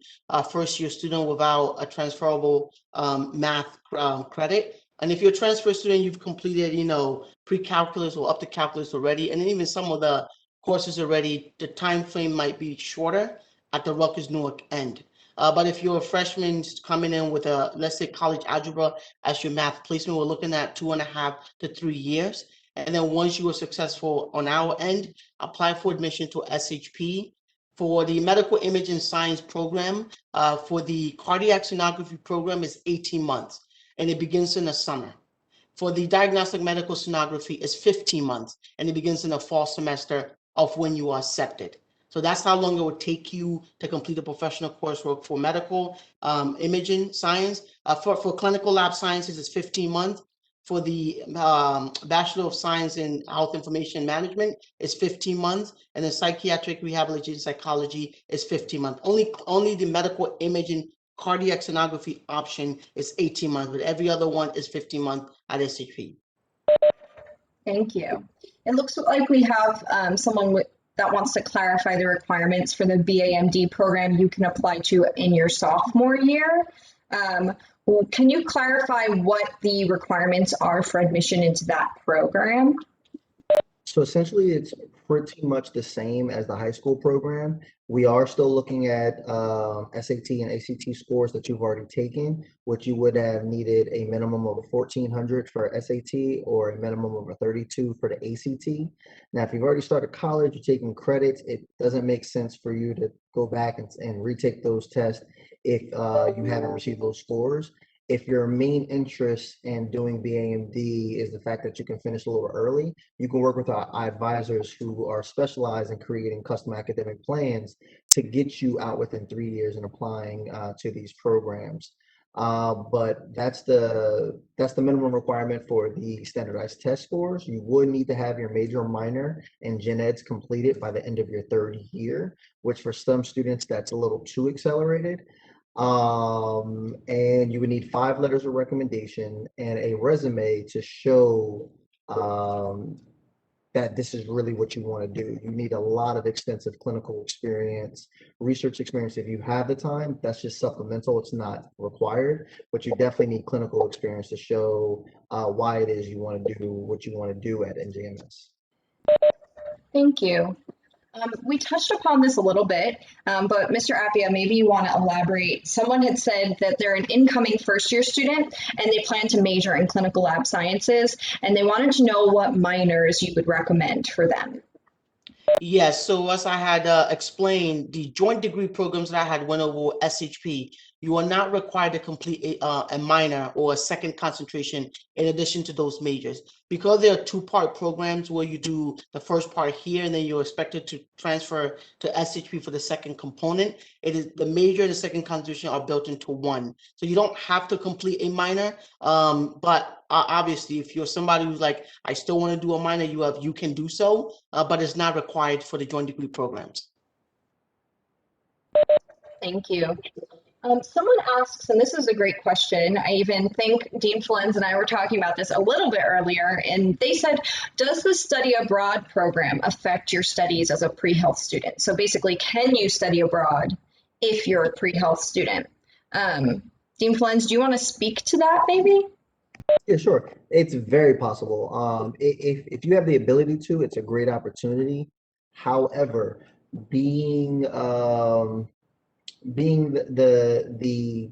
first-year student without a transferable math credit. And if you're a transfer student, you've completed, pre-calculus or up to calculus already, and then even some of the courses already, the time frame might be shorter at the Rutgers Newark end. But if you're a freshman coming in with let's say college algebra as your math placement, we're looking at 2.5 to 3 years. And then once you are successful on our end, apply for admission to SHP. For the medical imaging science program, for the cardiac sonography program is 18 months, and it begins in the summer. For the diagnostic medical sonography is 15 months, and it begins in the fall semester of when you are accepted. So that's how long it would take you to complete a professional coursework for medical imaging science. For clinical lab sciences, it's 15 months. For the Bachelor of Science in Health Information Management, it's 15 months, and the Psychiatric Rehabilitation Psychology is 15 months. Only the medical imaging cardiac sonography option is 18 months, but every other one is 15 months at SHP. Thank you. It looks like we have someone that wants to clarify the requirements for the BAMD program you can apply to in your sophomore year. Can you clarify what the requirements are for admission into that program? So essentially, it's pretty much the same as the high school program. We are still looking at SAT and ACT scores that you've already taken, which you would have needed a minimum of a 1400 for SAT or a minimum of a 32 for the ACT. Now, if you've already started college, you're taking credits, it doesn't make sense for you to go back and retake those tests if you haven't received those scores. If your main interest in doing BAMD is the fact that you can finish a little early, you can work with our advisors who are specialized in creating custom academic plans to get you out within 3 years and applying to these programs. But that's the minimum requirement for the standardized test scores. You would need to have your major or minor in gen eds completed by the end of your third year, which for some students, that's a little too accelerated. And you would need 5 letters of recommendation and a resume to show that this is really what you want to do. You need a lot of extensive clinical experience, research experience. If you have the time, that's just supplemental. It's not required, but you definitely need clinical experience to show why it is you want to do what you want to do at NJMS. Thank you. We touched upon this a little bit, but Mr. Appia, maybe you want to elaborate. Someone had said that they're an incoming first-year student and they plan to major in clinical lab sciences, and they wanted to know what minors you would recommend for them. Yes, so as I had explained, the joint degree programs that I had went over SHP, you are not required to complete a minor or a second concentration in addition to those majors. Because they are two-part programs where you do the first part here and then you're expected to transfer to SHP for the second component, it is the major and the second concentration are built into one. So you don't have to complete a minor, but obviously if you're somebody who's like, I still want to do a minor, you can do so, but it's not required for the joint degree programs. Thank you. Someone asks, and this is a great question. I even think Dean Flens and I were talking about this a little bit earlier, and they said, does the study abroad program affect your studies as a pre-health student? So basically, can you study abroad if you're a pre-health student? Dean Flens, do you want to speak to that maybe? Yeah, sure. It's very possible. If you have the ability to, it's a great opportunity. However, being being the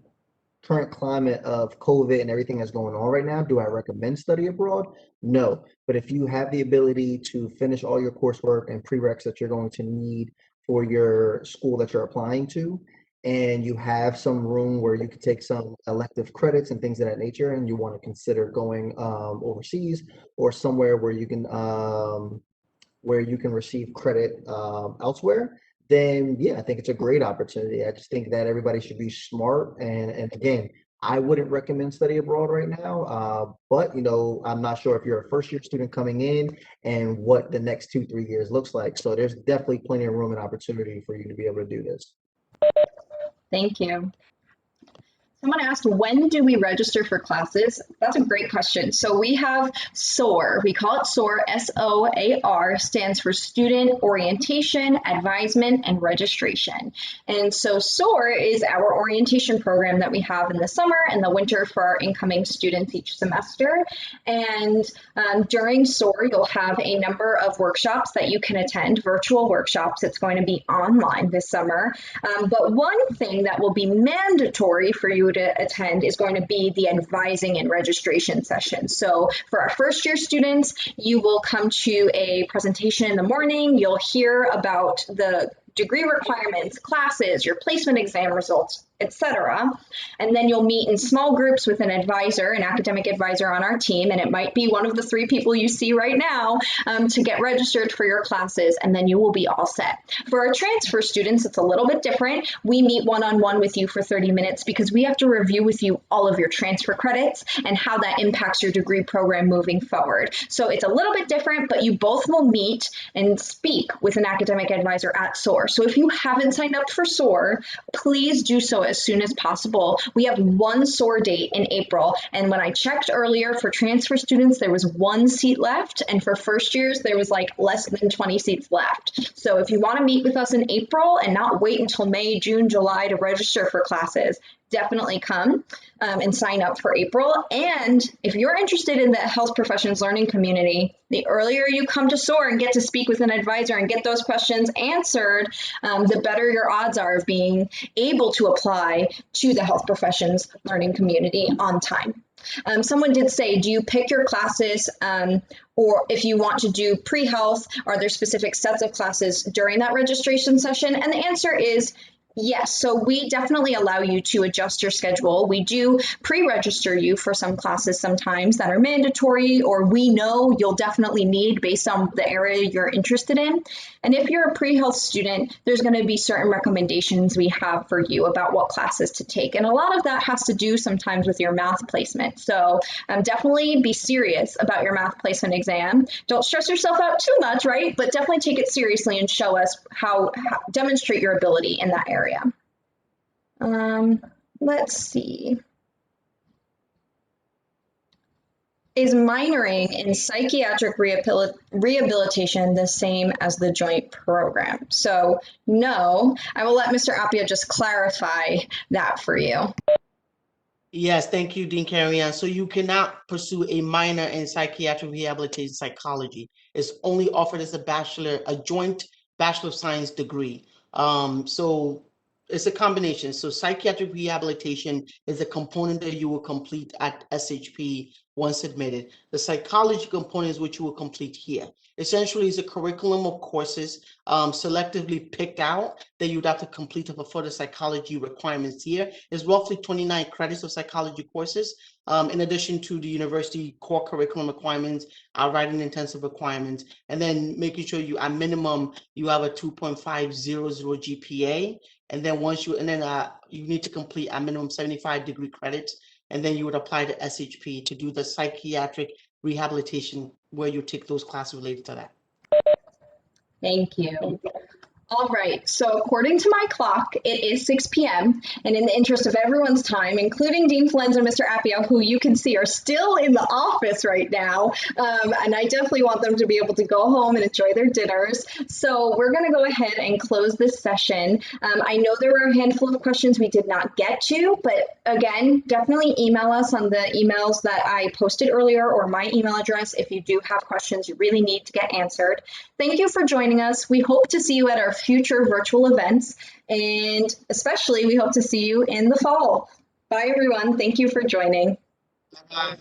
current climate of COVID and everything that's going on right now, do I recommend study abroad? No. But if you have the ability to finish all your coursework and prereqs that you're going to need for your school that you're applying to, and you have some room where you could take some elective credits and things of that nature, and you want to consider going overseas or somewhere where you can receive credit elsewhere, then yeah, I think it's a great opportunity. I just think that everybody should be smart. And again, I wouldn't recommend study abroad right now, but I'm not sure if you're a first year student coming in and what the next 2-3 years looks like. So there's definitely plenty of room and opportunity for you to be able to do this. Thank you. Someone asked, when do we register for classes? That's a great question. So we have SOAR. We call it SOAR, S-O-A-R, stands for Student Orientation, Advisement, and Registration. And so SOAR is our orientation program that we have in the summer and the winter for our incoming students each semester. And during SOAR, you'll have a number of workshops that you can attend, virtual workshops. It's going to be online this summer. But one thing that will be mandatory for you to attend is going to be the advising and registration session. So for our first year students, you will come to a presentation in the morning. You'll hear about the degree requirements, classes, your placement exam results, etc. And then you'll meet in small groups with an advisor, an academic advisor on our team, and it might be one of the 3 people you see right now to get registered for your classes, and then you will be all set. For our transfer students, it's a little bit different. We meet one-on-one with you for 30 minutes because we have to review with you all of your transfer credits and how that impacts your degree program moving forward. So it's a little bit different, but you both will meet and speak with an academic advisor at SOAR. So if you haven't signed up for SOAR, please do so as soon as possible. We have one SOAR date in April, and when I checked earlier for transfer students, there was 1 seat left, and for first years, there was like less than 20 seats left. So if you want to meet with us in April and not wait until May, June, July to register for classes, definitely come and sign up for April. And if you're interested in the health professions learning community, the earlier you come to SOAR and get to speak with an advisor and get those questions answered, the better your odds are of being able to apply to the health professions learning community on time. Someone did say, do you pick your classes or if you want to do pre-health, are there specific sets of classes during that registration session? And the answer is yes. So we definitely allow you to adjust your schedule. We do pre-register you for some classes sometimes that are mandatory or we know you'll definitely need based on the area you're interested in. And if you're a pre-health student, there's going to be certain recommendations we have for you about what classes to take. And a lot of that has to do sometimes with your math placement. So definitely be serious about your math placement exam. Don't stress yourself out too much, right? But definitely take it seriously and show us how demonstrate your ability in that area. Let's see. Is minoring in psychiatric rehabilitation the same as the joint program? So no, I will let Mr. Appia just clarify that for you. Yes, thank you, Dean Carrion. So you cannot pursue a minor in psychiatric rehabilitation psychology. It's only offered as a joint Bachelor of Science degree. So it's a combination. So psychiatric rehabilitation is a component that you will complete at SHP once admitted. The psychology component is what you will complete here. Essentially, it's a curriculum of courses selectively picked out that you'd have to complete to fulfill the psychology requirements here. It's roughly 29 credits of psychology courses, in addition to the university core curriculum requirements, our writing intensive requirements, and then making sure you, at minimum, you have a 2.500 GPA. And then you need to complete a minimum 75 degree credits, and then you would apply to SHP to do the psychiatric rehabilitation where you take those classes related to that. Thank you. All right, so according to my clock, it is 6 p.m. And in the interest of everyone's time, including Dean Florenzo and Mr. Appio, who you can see are still in the office right now, and I definitely want them to be able to go home and enjoy their dinners. So we're going to go ahead and close this session. I know there were a handful of questions we did not get to, but again, definitely email us on the emails that I posted earlier or my email address if you do have questions you really need to get answered. Thank you for joining us. We hope to see you at our future virtual events, and especially we hope to see you in the fall. Bye, everyone. Thank you for joining. Bye.